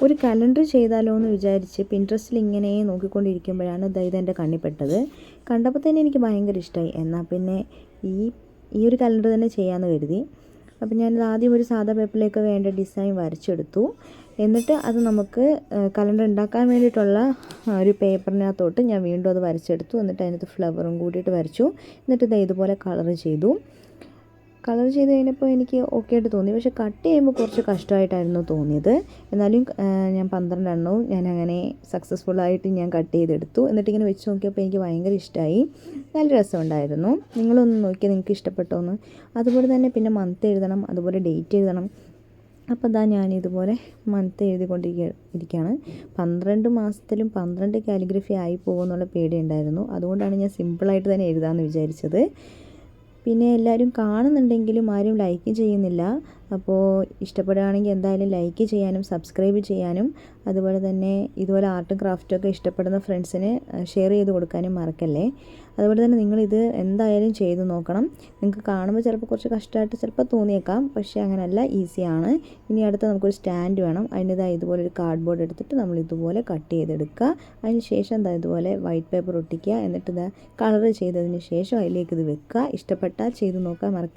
ഒരു കലണ്ടർ ചെയ്താലോ എന്ന് വിചാരിച്ച് പിൻട്രസ്റ്റിൽ ഇങ്ങനെ നോക്കിക്കൊണ്ടിരിക്കുമ്പോഴാണ് ഇതെൻ്റെ കണ്ണിൽപ്പെട്ടത്. കണ്ടപ്പോൾ തന്നെ എനിക്ക് ഭയങ്കര ഇഷ്ടമായി. എന്നാൽ പിന്നെ ഈ ഈ ഒരു കലണ്ടർ തന്നെ ചെയ്യാമെന്ന് കരുതി. അപ്പോൾ ഞാനിത് ആദ്യം ഒരു സാധാ പേപ്പറിലേക്ക് വേണ്ട ഡിസൈൻ വരച്ചെടുത്തു. എന്നിട്ട് അത് നമുക്ക് കലണ്ടർ ഉണ്ടാക്കാൻ വേണ്ടിയിട്ടുള്ള ഒരു പേപ്പറിനകത്തോട്ട് ഞാൻ വീണ്ടും അത് വരച്ചെടുത്തു. എന്നിട്ട് അതിനകത്ത് ഫ്ലവറും കൂടിയിട്ട് വരച്ചു. എന്നിട്ട് ഇത് ഇതുപോലെ കളർ ചെയ്തു. കളർ ചെയ്ത് കഴിഞ്ഞപ്പോൾ എനിക്ക് ഓക്കെ ആയിട്ട് തോന്നി. പക്ഷേ കട്ട് ചെയ്യുമ്പോൾ കുറച്ച് കഷ്ടമായിട്ടായിരുന്നു തോന്നിയത്. എന്നാലും ഞാൻ 12 എണ്ണവും അങ്ങനെ സക്സസ്ഫുള്ളായിട്ട് ഞാൻ കട്ട് ചെയ്തെടുത്തു. എന്നിട്ടിങ്ങനെ വെച്ച് നോക്കിയപ്പോൾ എനിക്ക് ഭയങ്കര ഇഷ്ടമായി. നല്ല രസമുണ്ടായിരുന്നു. നിങ്ങളൊന്ന് നോക്കിയാൽ നിങ്ങൾക്ക് ഇഷ്ടപ്പെട്ടോന്ന്. അതുപോലെ തന്നെ പിന്നെ മന്ത് എഴുതണം, അതുപോലെ ഡേറ്റ് എഴുതണം. അപ്പോൾ ഞാൻ ഇതുപോലെ മന്ത് എഴുതിക്കൊണ്ടിരിക്കുകയാണ്. 12 മാസത്തിലും 12 കാലിഗ്രഫി ആയി പോകുമെന്നുള്ള പേടിയുണ്ടായിരുന്നു. അതുകൊണ്ടാണ് ഞാൻ സിമ്പിളായിട്ട് തന്നെ എഴുതാമെന്ന് വിചാരിച്ചത്. പിന്നെ എല്ലാവരും കാണുന്നുണ്ടെങ്കിലും ആരും ലൈക്ക് ചെയ്യുന്നില്ല. അപ്പോൾ ഇഷ്ടപ്പെടുകയാണെങ്കിൽ എന്തായാലും ലൈക്ക് ചെയ്യാനും സബ്സ്ക്രൈബ് ചെയ്യാനും അതുപോലെ തന്നെ ഇതുപോലെ ആർട്ടും ക്രാഫ്റ്റൊക്കെ ഇഷ്ടപ്പെടുന്ന ഫ്രണ്ട്സിന് ഷെയർ ചെയ്ത് കൊടുക്കാനും മറക്കല്ലേ. അതുപോലെ തന്നെ നിങ്ങളിത് എന്തായാലും ചെയ്ത് നോക്കണം. നിങ്ങൾക്ക് കാണുമ്പോൾ ചിലപ്പോൾ കുറച്ച് കഷ്ടമായിട്ട് ചിലപ്പോൾ തോന്നിയേക്കാം. പക്ഷേ അങ്ങനെയല്ല, ഈസിയാണ്. ഇനി അടുത്ത് നമുക്കൊരു സ്റ്റാൻഡ് വേണം. അതിൻ്റെതായ ഇതുപോലെ ഒരു കാർഡ്ബോർഡ് എടുത്തിട്ട് നമ്മൾ ഇതുപോലെ കട്ട് ചെയ്തെടുക്കുക. അതിന് ശേഷം ഇതുപോലെ വൈറ്റ് പേപ്പർ ഒട്ടിക്കുക. എന്നിട്ട് കളർ ചെയ്തതിന് ശേഷം അതിലേക്ക് ഇത് വെക്കുക. ഇഷ്ടപ്പെട്ടാൽ ചെയ്ത് നോക്കാൻ മറക്കുക.